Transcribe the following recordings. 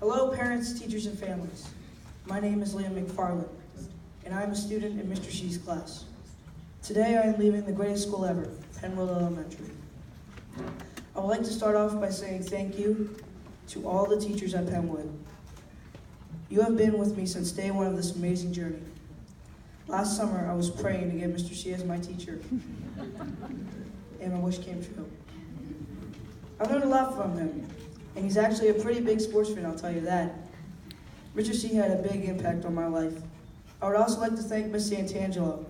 Hello, parents, teachers, and families. My name is Liam McFarland, and I am a student in Mr. Shee's class. Today, I am leaving the greatest school ever, Penwood Elementary. I would like to start off by saying thank you to all the teachers at Penwood. You have been with me since day one of this amazing journey. Last summer, I was praying to get Mr. Shee as my teacher, and my wish came true. I learned a lot from him, and he's actually a pretty big sports fan, I'll tell you that. Mr. Shee had a big impact on my life. I would also like to thank Miss Santangelo.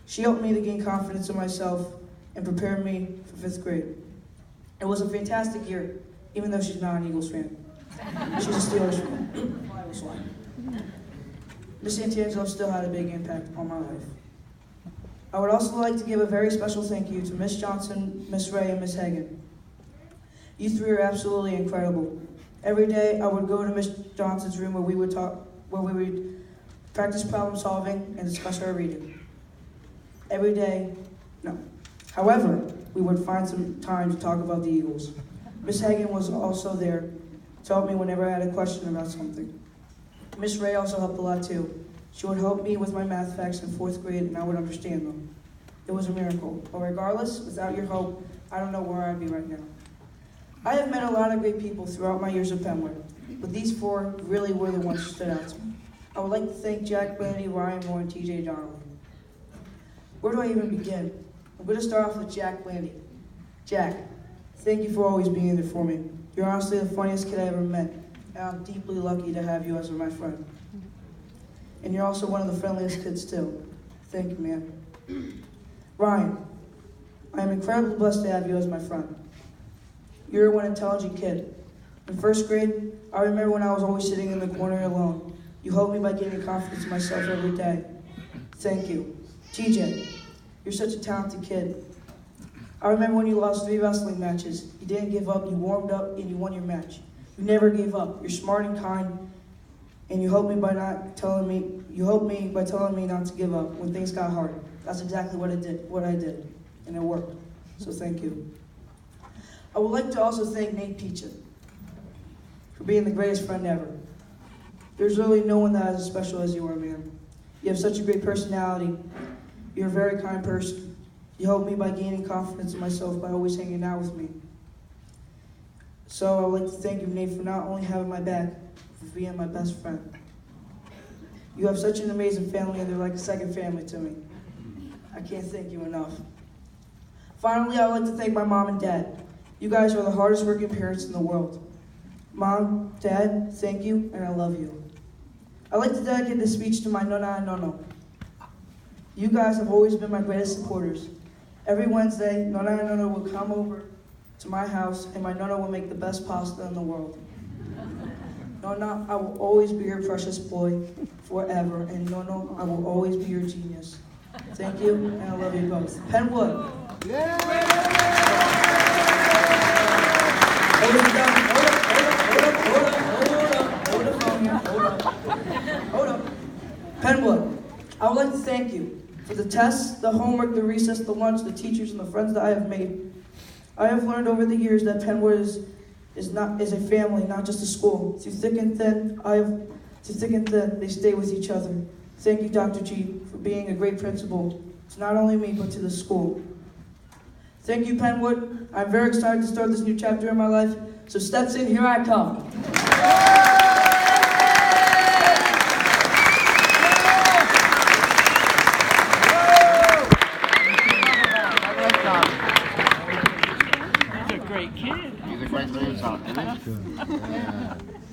She helped me to gain confidence in myself and prepare me for 5th grade. It was a fantastic year, even though she's not an Eagles fan. She's a Steelers fan. I was lying. Miss Santangelo still had a big impact on my life. I would also like to give a very special thank you to Miss Johnson, Miss Ray, and Miss Hagan. You three are absolutely incredible. Every day I would go to Miss Johnson's room where we would practice problem solving and discuss our reading. However, we would find some time to talk about the Eagles. Miss Hagan was also there to help me whenever I had a question about something. Miss Ray also helped a lot too. She would help me with my math facts in 4th grade and I would understand them. It was a miracle. But regardless, without your help, I don't know where I'd be right now. I have met a lot of great people throughout my years at Penwood, but these 4 really were the ones who stood out to me. I would like to thank Jack Blandy, Ryan Moore, and TJ Donnelly. Where do I even begin? I'm going to start off with Jack Blandy. Jack, thank you for always being there for me. You're honestly the funniest kid I ever met, and I'm deeply lucky to have you as my friend. And you're also one of the friendliest kids too. Thank you, man. Ryan, I am incredibly blessed to have you as my friend. You're one intelligent kid. In 1st grade, I remember when I was always sitting in the corner alone. You helped me by giving confidence in myself every day. Thank you. TJ, you're such a talented kid. I remember when you lost 3 wrestling matches. You didn't give up, you warmed up, and you won your match. You never gave up. You're smart and kind, and you helped me by telling me not to give up when things got hard. That's exactly what I did, and it worked. So thank you. I would like to also thank Nate Peachin for being the greatest friend ever. There's really no one that is as special as you are, man. You have such a great personality. You're a very kind person. You helped me by gaining confidence in myself by always hanging out with me. So I would like to thank you, Nate, for not only having my back, but for being my best friend. You have such an amazing family, and they're like a second family to me. I can't thank you enough. Finally, I would like to thank my mom and dad. You guys are the hardest working parents in the world. Mom, Dad, thank you, and I love you. I'd like to dedicate this speech to my Nona and Nono. You guys have always been my greatest supporters. Every Wednesday, Nona and Nono will come over to my house, and my Nona will make the best pasta in the world. Nona, I will always be your precious boy forever, and Nono, I will always be your genius. Thank you, and I love you both. Penwood. Hold up. Penwood, I would like to thank you for the tests, the homework, the recess, the lunch, the teachers, and the friends that I have made. I have learned over the years that Penwood is a family, not just a school. Through thick and thin, they stay with each other. Thank you, Dr. G, for being a great principal to not only me, but to the school. Thank you, Penwood. I'm very excited to start this new chapter in my life. So Stetson, here I come. He's a great kid. He's a great grandson, isn't he?